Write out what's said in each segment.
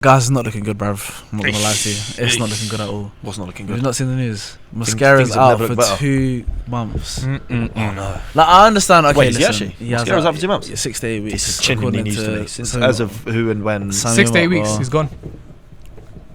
Guys, it's not looking good, bruv. I'm not gonna lie to you. It's not looking good at all. What's not looking You've good? not seen the news. Mascara's out for 2 months. Oh no. Like, I understand. Okay, Wait, is he listen, actually? has Mascara's out for 2 months? Yeah, 6 to 8 weeks. This is genuinely according news to to me. Since Samuel- as of who and when. Samuel 6 to 8 weeks, Akbar, he's gone.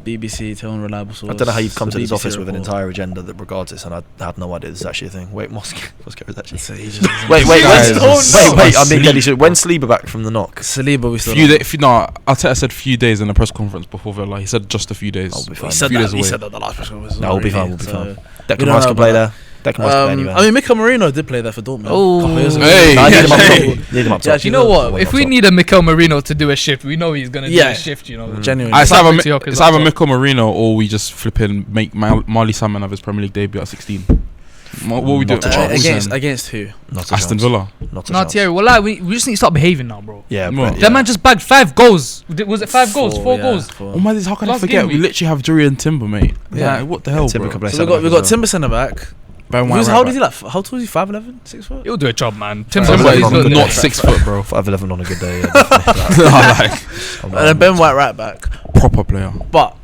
BBC, telling reliable source. I don't know how you've come The to this BBC office with an report. entire agenda that regards this, and I had no idea this is actually a thing. Wait, Mascara's actually. So he just Wait, Guys, wait. I mean, when's Saliba back from the knock? Saliba, we still Few don't days. No, Arteta said few days in a press conference before Villa. He said just a few days. I'll be know. fine. He said few days that. He away. said that the last press conference. was No, we'll be already, fine. We'll be so- fine. We Declan don't Rice know can play about there. Declan Rice can play anywhere. I mean, Mikel Merino did play there for Dortmund. Oh. a couple of years ago. Hey. No, I need him up Hey. top. Need him up Yeah, top. You know what? One If up we top. need a Mikel Merino to do a shift, we know he's gonna do Yeah. a shift. You know, Genuinely. It's either, Bakayoko is it's up either top. Mikel Merino or we just flipping make Marley Salmon have his Premier League debut at 16. What we do? Not a chance. Against who? Not a Aston chance. Villa. Not a Nah, chance. Thierry. Well, we just need to start behaving now, bro. Yeah, No. but That man just bagged 5 goals. Was it 5 goals? 4 yeah, goals? 4. Oh my days, how can I Last forget? game We week. literally have Jury and Timber, mate. Yeah. Yeah, what the hell, Timber bro? can play So centre we back got as Timber centre back. Ben White, How old right is he? Like, how tall is he? 5'11", 6 foot. He'll do a job, man. back. Timber Timber is is on a good not day. 6 foot, bro. 5'11" on a good day. Yeah, definitely. Like, And then Ben White right back. proper player. But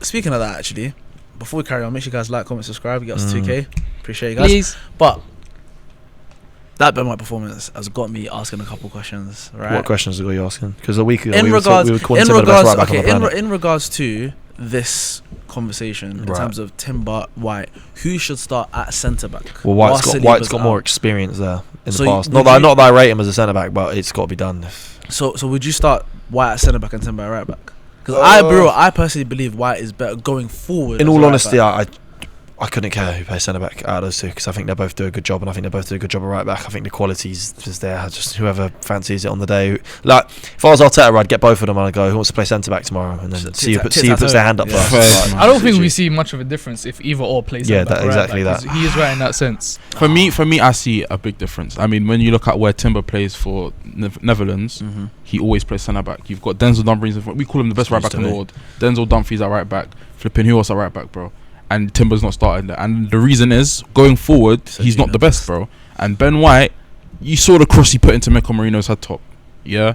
speaking of that, actually, before we carry on, make sure you guys like, comment, subscribe. Get us 2K. Appreciate you guys. Please. But that Ben White performance has got me asking a couple questions. Right. What questions are you asking? Because a week ago In we regards, were calling in Timber the best regards, right back on okay, the planet. in regards to this conversation in Right. terms of Timber White, who should start at centre back? Well, whilst White's Saliba's got more out? experience there in So the you- past. would Not that I rate him as a centre back, but it's got to be done. So would you start White at centre back and Timber at right back? Because I personally believe White is better going forward. In as a all right honesty, back. I couldn't care who plays centre back out of those two because I think they both do a good job, and I think they both do a good job at right back. I think the quality's just there. Just whoever fancies it on the day. Like if I was Arteta, I'd get both of them and I'd go, who wants to play centre back tomorrow, and then see who puts their hand up Yeah. first. Fair. I don't think we see much of a difference if either or plays. Yeah, centre back that- or right exactly back, that. 'cause He is right in that sense. For me, I see a big difference. I mean, when you look at where Timber plays for Netherlands, Mhm. he always plays centre back. You've got Denzel Dumfries. We call him the best right back in the Used world. Denzel Dumfries at right back. Flipping who else at right back, bro? And Timber's not starting there. And the reason is going forward, he's not the best, bro. And Ben White, you saw the cross he put into Mikel Merino's head top. Yeah,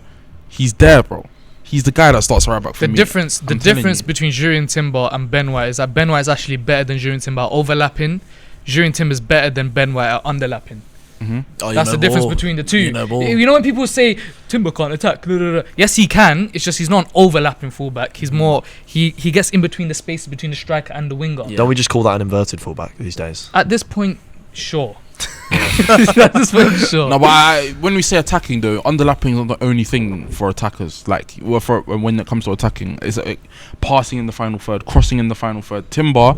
he's there, bro. He's the guy that starts right back for The me. difference I'm telling between you. Jurien Timber and Ben White is that Ben White is actually better than Jurien Timber at overlapping. Jurien Timber is better than Ben White at underlapping. Mm-hmm. Oh, you That's know the difference ball. between the two. You know ball. You know when people say Timber can't attack? Blah, blah, blah. Yes, he can. It's just he's not an overlapping fullback. He's more he gets in between the space between the striker and the winger. Yeah. Don't we just call that an inverted fullback these days? At this point, sure. At this point, sure. No, but when we say attacking, though, underlapping is not the only thing for attackers. Like, when it comes to attacking, it's passing in the final third, crossing in the final third. Timber,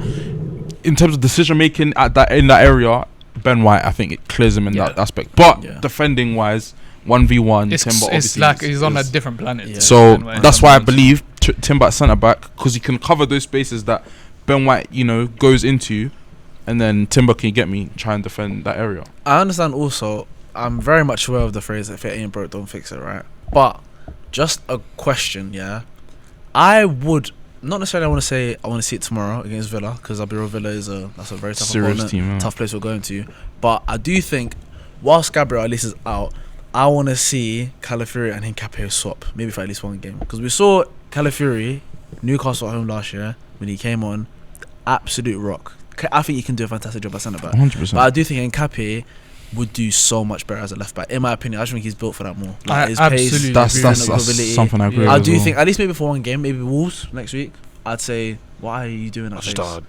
in terms of decision making in that area, Ben White, I think it clears him in that aspect. But Yeah. defending wise, 1v1, It's, Timber it's obviously like is- he's on a is- different planet. Yeah. So Ben White that's why I sometimes. believe Timber at centre back, because he can cover those spaces that Ben White, goes into, and then Timber can get me try and defend that area. I understand also, I'm very much aware of the phrase, if it ain't broke, don't fix it, right? But, just a question, yeah? I would, not necessarily want to see it tomorrow against Villa, because I'll be real, Villa that's a very tough Serious opponent, team, yeah. tough place we're going to. But I do think, whilst Gabriel at least is out, I want to see Calafiori and Hincapié swap, maybe for at least one game. Because we saw Calafiori, Newcastle at home last year, when he came on, absolute rock. I think he can do a fantastic job at centre back. 100%. But I do think Hincapié would do so much better as a left back. In my opinion, I just think he's built for that more. I his absolutely That's agree with that. maneuverability. something I agree Yeah. with. I as do well. think, at least maybe for one game, maybe Wolves next week, I'd say, why are you doing that? Just, face?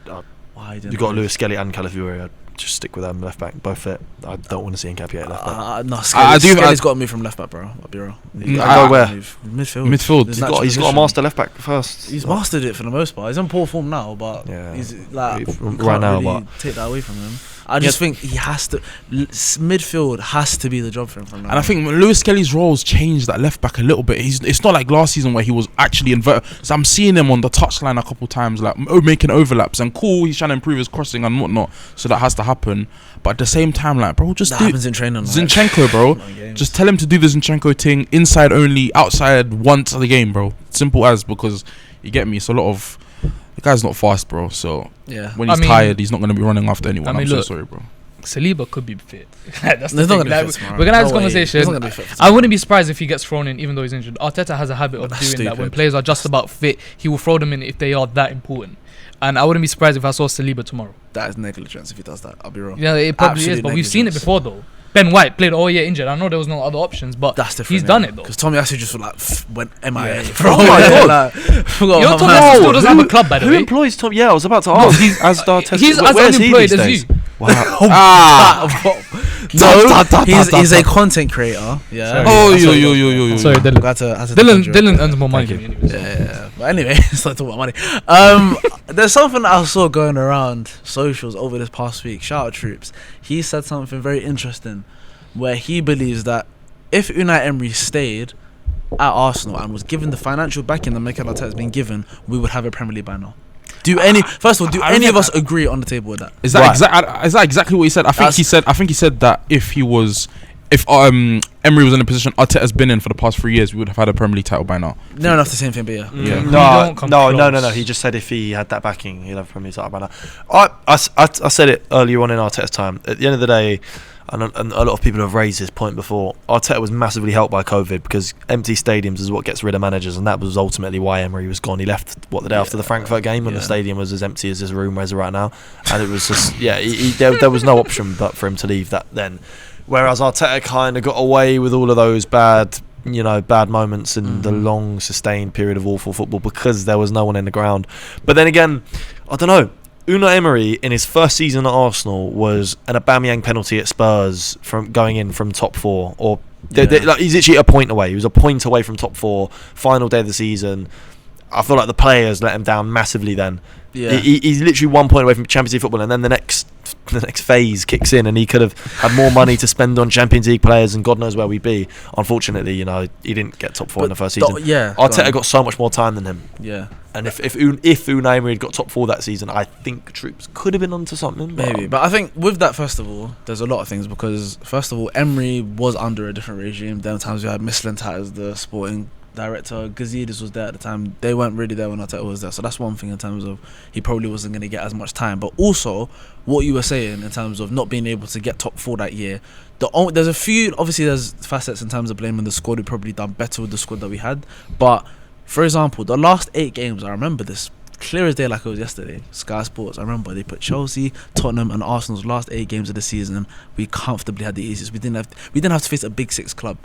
Why are you doing you got that? Lewis Skelly and Calafiori. I'd just stick with them left back, both fit. I don't want to see Hincapié at left back. No, I do- Skelly's got to move from left back, bro. I'll be real. Mm, Go where? Midfield. Midfield. His He's natural got a position. master left back first. He's mastered it for the most part. He's in poor form now, but Yeah. he's like Right can't now, really but- take that away from him. I just think he has to. Midfield has to be the job for him from now. And I think Lewis Kelly's roles changed at left back a little bit. It's not like last season where he was actually inverted. So I'm seeing him on the touchline a couple times, like making overlaps. And cool, he's trying to improve his crossing and whatnot. So that has to happen. But at the same time, like, bro, just that do happens in training. Like, Zinchenko, bro. Just tell him to do the Zinchenko thing, inside only, outside once of the game, bro. Simple as, because you get me. It's a lot of. The guy's not fast, bro. So yeah. when he's I mean- tired, he's not going to be running after anyone. I mean, I'm so look, sorry, bro. Saliba could be fit. That's the He's not thing. gonna be Like, fit tomorrow. we're gonna have this No way. conversation. He's not gonna be fit for I tomorrow. wouldn't be surprised if he gets thrown in, even though he's injured. Arteta has a habit of That's doing that. When stupid. players are just about fit, he will throw them in if they are that important. And I wouldn't be surprised if I saw Saliba tomorrow. That is negligence if he does that. I'll be wrong. Yeah, it probably Absolute is, but we've seen it negligence. before though. Ben White played all year injured. I know there was no other options, but That's different. he's done it though. Because Tommy Asu just went MIA. Yeah. Bro, Oh my yeah, God. You know, Tommy Asu still doesn't have a club, by the Who way. employs Tom? Yeah, I was about to ask. He's as Arteta. He's as where's he unemployed these as days? you. Wow. No, he's a content creator. Yeah. Sorry. Oh, Sorry. yo. Sorry, Dylan. Dylan Dylan earns more money Thank than me anyways. Yeah. But anyway, it's not talking about money. There's something that I saw going around socials over this past week. Shout out Troops. He said something very interesting, where he believes that if Unai Emery stayed at Arsenal and was given the financial backing that Mikel Arteta has been given, we would have a Premier League by now. First of all, do any of us agree on the table with that? Is that is that exactly what he said? I think he said that if Emery was in a position Arteta's been in for the past 3 year, we would have had a Premier League title by now. No, enough the same thing, but yeah. Yeah. We don't come No. close. He just said if he had that backing, he'd have a Premier League title by now. I said it earlier on in Arteta's time. At the end of the day, and a lot of people have raised this point before, Arteta was massively helped by COVID because empty stadiums is what gets rid of managers, and that was ultimately why Emery was gone. He left the day after the Frankfurt game when the stadium was as empty as this room is right now, and it was just there was no option but for him to leave that then. Whereas Arteta kind of got away with all of those bad moments in the long sustained period of awful football because there was no one in the ground. But then again, I don't know. Unai Emery in his first season at Arsenal was an Aubameyang penalty at Spurs from going in from top four, or he's literally a point away. He was a point away from top four. Final day of the season, I feel like the players let him down massively. Then he's literally 1 point away from Champions League football, and then the next phase kicks in, and he could have had more money to spend on Champions League players, and God knows where we'd be. Unfortunately, he didn't get top four in the first season. Arteta got so much more time than him. Yeah. And if Unai Emery had got top four that season, I think Troops could have been onto something. Maybe, but I think with that, first of all, there's a lot of things because first of all, Emery was under a different regime. There were times we had Mislintat as the sporting director. Gazidis was there at the time. They weren't really there when Arteta was there, so that's one thing in terms of he probably wasn't going to get as much time. But also, what you were saying in terms of not being able to get top four that year, there's a few. Obviously, there's facets in terms of blaming the squad. We probably done better with the squad that we had, but for example, the last 8 games, I remember this clear as day like it was yesterday. Sky Sports, I remember they put Chelsea, Tottenham and Arsenal's last 8 games of the season. We comfortably had the easiest. We didn't have to face a big 6 club,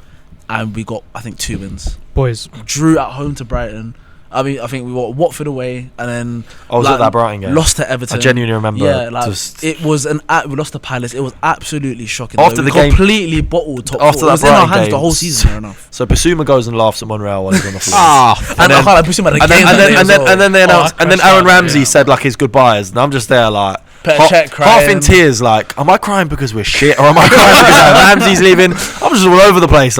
and we got, I think, 2 wins. Boys, Drew at home to Brighton. I think we got Watford away, and then I was at that Brighton game. lost to Everton. I genuinely remember. Yeah, like just it was we lost to Palace. It was absolutely shocking. After We the game- completely bottled top After 4. It that was in our Brighton hands game, the whole season. Fair enough. so Basuma goes and laughs at Monreal while he's on the floor. And I can't like push him at the game. And then they announced, I and then crashed Aaron out, Ramsey yeah. said like his goodbyes, and I'm just there like Petr Cech half crying. in tears. Like, am I crying because we're shit, or am I crying because Ramsey's leaving? I'm just all over the place.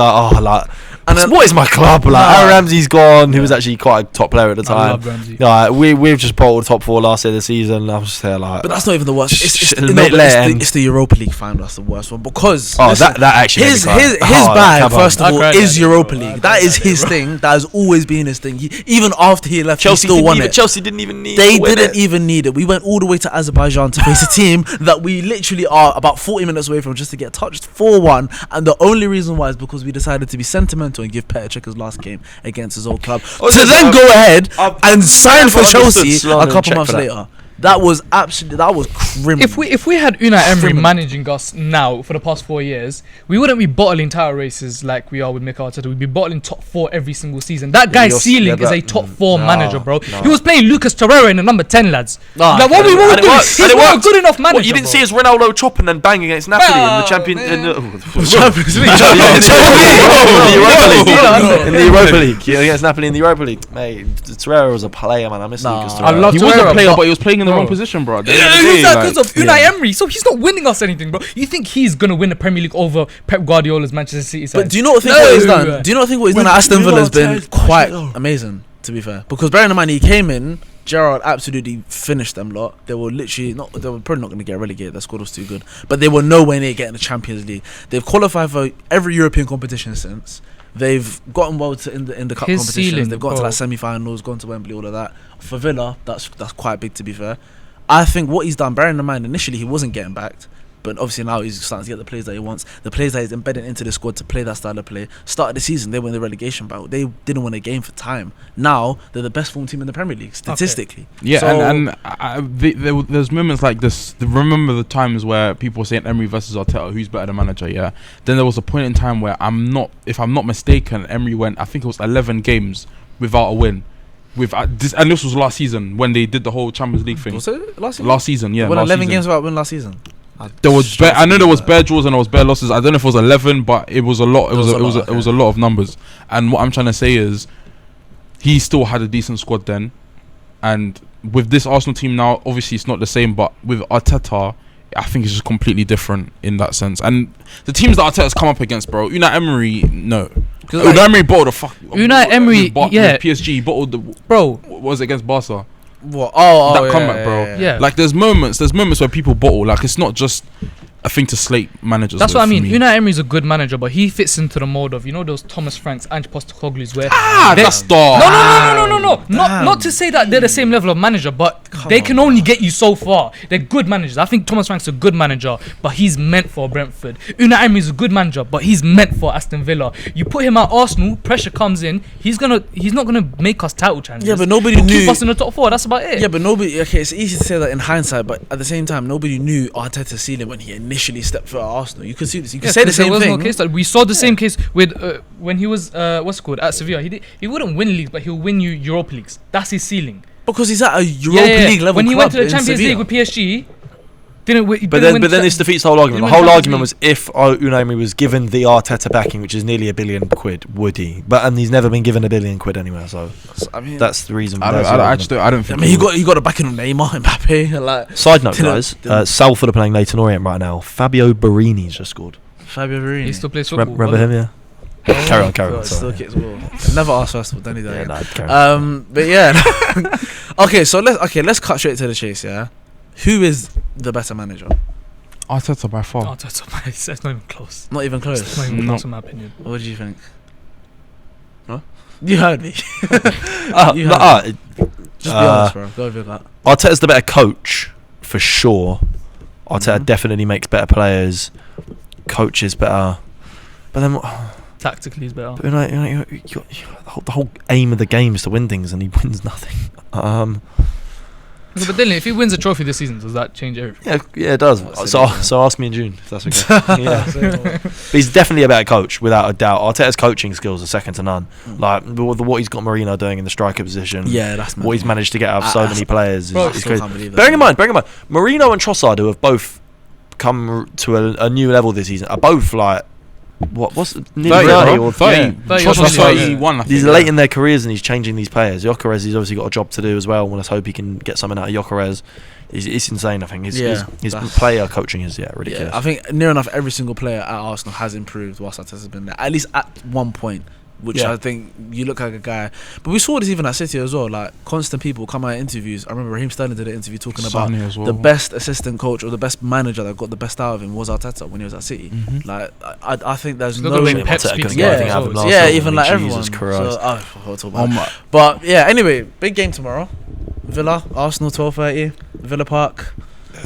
And then, what is my club? Aaron Ramsey's gone. He was actually quite a top player at the I time. love Ramsey. We've just bottled top 4 last year of the season. I'm just there like. But that's not even the worst. It's the Europa League final. That's the worst one because listen, that actually his made me cry. bag come on. first of I all cried is that Europa day, bro. League. I That is cried that his day, bro. thing. That has always been his thing. Even after he left, Chelsea he still won it. Chelsea didn't even need. They to win didn't it. even need it. We went all the way to Azerbaijan to face a team that we literally are about 40 minutes away from just to get touched 4-1. And the only reason why is because we decided to be sentimental and give Petr Cech his last game against his old club. Oh, to listen, then go ahead I've and sign for never understood Chelsea Sloan a and couple Cech months for that. later. That was criminal. If we had Unai Emery Criminal. managing us now for the past 4 years, we wouldn't be bottling title races like we are with Mikel Arteta. We'd be bottling top 4 every single season. That guy's ceiling is a top 4 manager, bro. no. He was playing Lucas Torreira in the number 10, lads. Nah, Like what we and were it doing, worked, he's and it not a worked. good enough manager. What, you didn't bro. see his Ronaldo chop and then bang against Napoli in the Nah, champion man. in the Champions League. in the Europa League against Napoli in the Europa League. Mate, Torreira was a player, man. I miss Nah. Lucas I Torreira. love He was a Torreira, player, but- but he was playing in the Bro. wrong position, bro. Who's that because of Unai Emery? So he's not winning us anything, bro. You think he's gonna win the Premier League over Pep Guardiola's Manchester City side? But do you not think No. what he's done? Do you not think what he's done at Aston we Villa has want been to- quite oh. amazing? To be fair, because bearing in mind he came in, Gerrard absolutely finished them lot. They were literally not. They were probably not going to get relegated. Their squad was too good, but they were nowhere near getting the Champions League. They've qualified for every European competition since. They've gotten well in the cup His competitions. ceiling, They've gotten to bro. like semi-finals, gone to Wembley, all of that. For Villa, that's quite big to be fair. I think what he's done, bearing in mind initially he wasn't getting backed. But obviously now he's starting to get the players that he wants, the players that he's embedding into the squad to play that style of play. Start of the season, they won the relegation battle. They didn't win a game for time. Now they're the best form team in the Premier League statistically. Yeah, So- there's moments like this. Remember the times where people were saying Emery versus Arteta, who's better, the manager? Yeah. Then there was a point in time where if I'm not mistaken, Emery went, I think it was 11 games without a win. And this was last season when they did the whole Champions League thing. Was it last season? Last season, yeah. Won last 11 season. games without win last season. There was I know there was bare draws and there was bare losses. I don't know if it was 11, but it was a lot. It was a lot of numbers. And what I'm trying to say is, he still had a decent squad then, and with this Arsenal team now, obviously it's not the same. But with Arteta, I think it's just completely different in that sense. And the teams that Arteta's come up against, bro, Unai Emery, no. Unai Emery bottled the fuck. Unai Emery, yeah. With PSG, he bottled the. Bro, What was it against Barca? What? That comeback, bro. Yeah. Like there's moments where people bottle. Like it's not just a thing to slate managers. that's with, what I mean. for me. Unai Emery's a good manager, but he fits into the mold of, you know, those Thomas Franks, Ange Postecoglou's where That's dog. No. Not to say that they're the same level of manager, but they can only get you so far. They're good managers. I think Thomas Frank's a good manager, but he's meant for Brentford. Unai Emery's a good manager, but he's meant for Aston Villa. You put him at Arsenal, pressure comes in. He's not gonna make us title challenges. Yeah, but nobody He'll knew. keep us in the top 4. That's about it. Yeah, but nobody. Okay, it's easy to say that in hindsight, but at the same time, nobody knew Arteta's ceiling when he initially stepped foot at Arsenal. You could see this. You could say the 'cause there same was thing. no case that we saw the same case with when he was what's it called at Sevilla. He wouldn't win leagues, but he'll win you Europa Leagues. That's his ceiling. Because he's at a Europa League level When he went club to the in Champions Sevilla. League with PSG, didn't win. But then this defeats the whole argument. The didn't win whole Champions argument was if Unai Emery was given the Arteta backing, which is nearly £1 billion, would he? And he's never been given £1 billion anywhere, so I mean, that's the reason. I that's don't. the I argument. just don't. I don't I think. mean, you got a backing of Neymar, Mbappe, like Side note, Didn't- guys, didn't- Salford are playing Leyton Orient right now. Fabio Barini's just scored. Fabio Verini. he still plays football. Remember him? Yeah. Carry on. God, still Sorry. kicks ball. Never asked first, but then he Yeah, did. no, carry on. But yeah. Okay, so let's cut straight to the chase. Yeah, who is the better manager? Arteta by far. Oh, that's not even close. Not even It's close. not even No. close in my opinion. What do you think? Huh? You heard me. You Just be honest, bro. Go with your gut. Arteta's the better coach for sure. Arteta Mhm. definitely makes better players. Coach is better. But then Tactically, he's better. the whole aim of the game is to win things, and he wins nothing. But Dylan, if he wins a trophy this season, does that change everything? Yeah, it does. Oh, So ask me in June if that's okay. Yeah. But he's definitely a better coach, without a doubt. Arteta's coaching skills are second to none. Like what he's got Marino doing in the striker position. Yeah, that's What he's managed to get out of so many players Bro, is I still crazy. can't believe it. Bearing in mind, Marino and Trossard, who have both come to a new level this season, are both like what's nearly 30 or 30. yeah. 30 Trossard's or something. 31. I think. He's late in their careers and he's changing these players. Gyökeres, he's obviously got a job to do as well. Well, let's hope he can get something out of Gyökeres. It's insane. I think his that's- player coaching is ridiculous. Yeah, I think near enough every single player at Arsenal has improved whilst Arteta's been there, at least at one point. Which Yeah. I think you look like a guy, but we saw this even at City as well. Like constant people come out in interviews. I remember Raheem Sterling did an interview talking about Sané as well. the best assistant coach or the best manager that got the best out of him was Arteta when he was at City. Mhm. Like I think there's Look no at the way Shame Pep Arteta speaks couldn't about get it anything as out of well. him last yeah, season. even like Jesus everyone. Christ. So, we'll talk about it. My- But yeah, anyway, big game tomorrow. Villa, Arsenal, 12:30, Villa Park.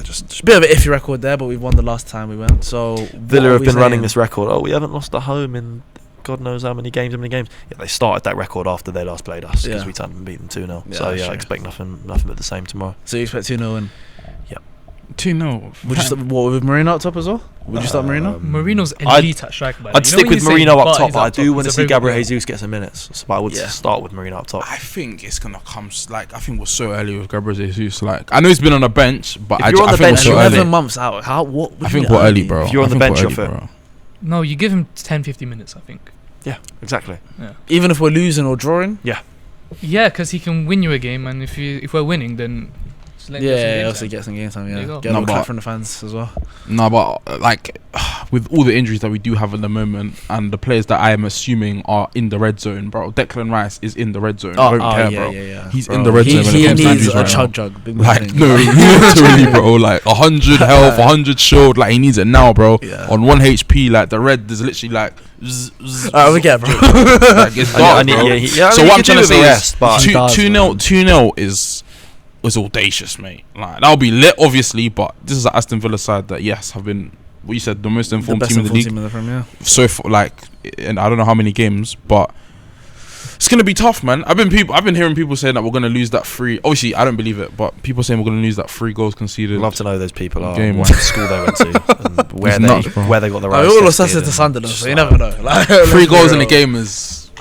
Just a bit of an iffy record there, but we won the last time we went. So Villa what are have we been running saying? this record. Oh, we haven't lost at home in God knows how many games. Yeah, they started that record after they last played us because Yeah. we turned and beat them 2-0. Yeah, So that's yeah, I true. expect nothing but the same tomorrow. So you expect 2-0 win? 2-0. Would you start, what, with Marino up top as well? Would you start Marino? Marino's I'd- elite at striker. I'd stick with Marino up top, but I do want to see Gabriel Jesus. Jesus get some minutes. So I would Yeah. start with Marino up top. I think it's gonna come. I think we're so early with Gabriel Jesus. Like I know he's been on the bench, but If I, you're on I the think bench, we're so you're early. 11 months out. How? What? I think we're early, bro. If you're on I the think bench, we're you're early, fit. bro. No, you give him 10-15 minutes, I think. Yeah, exactly. Even if we're losing or drawing? Yeah, because he can win you a game, and if we're winning, then just let him get some Yeah, game also time. get some game time. There you Yeah, go. get a No, little clap but- from the fans as well. No, but like with all the injuries that we do have at the moment, and the players that I am assuming are in the red zone, bro. Declan Rice is in the red zone. I don't care, bro. yeah. He's Bro, in the red zone when it He comes to needs injuries a right now. chug jug. Big Like thing. no, literally, bro. Like 100 health, 100 shield. Like he needs it now, bro. Yeah. On 1 HP, like the red is literally like. Alright, we get it, bro. Like it's dark, bro. So what I'm trying to say is but He does, 2-0 is was audacious, mate. Like that'll be lit, obviously, but this is an Aston Villa side that have been what you said, the most informed team in the league. Team in the Premier. So and I don't know how many games, but it's gonna be tough, man. I've been hearing people saying that we're gonna lose that 3. Obviously, I don't believe it, but people saying we're gonna lose that 3 goals conceded. I'd love to know who those people are, Game what one. school they went to, and where nuts, bro. where they got the Like, right. all of us to Sunderland, so you never know. Like, 3 goals in a game is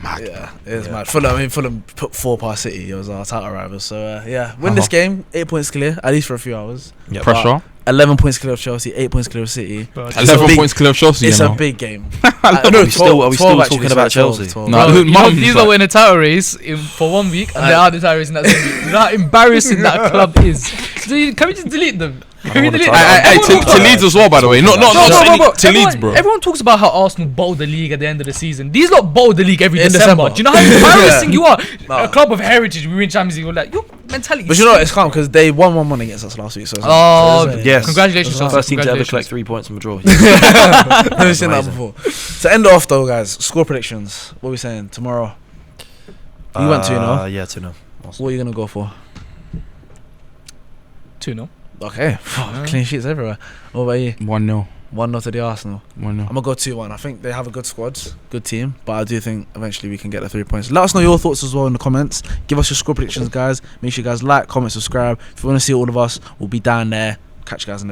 mad. Yeah, it is mad. Fulham put 4 past City. It was our title rivals. So win this game. 8 points clear, at least for a few hours. Yep. Pressure. 11 points clear of Chelsea, 8 points clear of City. 11 points clear of Chelsea. It's you a know? big game. Are we still talking about Chelsea? 12. No. Bro, you know, Mum, these like- are in a title race for 1 week, and they are the title race in that same week. You know how embarrassing that club is. Can we just delete them? Can we wanna delete talk them? about To Leeds as well, by the way. Not to Leeds, bro. Everyone talks about how Arsenal bowled the league at the end of the season. These lot bowl the league every In December. December. Do you know how embarrassing you are? Nah. A club of heritage, we win Champions League. We're like, your mentality. But you know what, it's calm because they won 1-1 against us last week. So Oh, Yes. congratulations, Chelsea. First team to ever Congratulations. collect 3 points from a draw. Never seen that Amazing. before. To end off though, guys, score predictions. What are we saying tomorrow? You went 2-0. Yeah, 2-0. What are you gonna go for? 2-0. Okay, clean sheets everywhere. What about you? 1-0. 1-0 to the Arsenal. 1-0. I'm gonna go 2-1. I think they have a good squad, good team, but I do think eventually we can get the 3 points. Let us know your thoughts as well in the comments. Give us your score predictions, guys. Make sure you guys like, comment, subscribe. If you want to see all of us, we'll be down there. Catch you guys in a bit.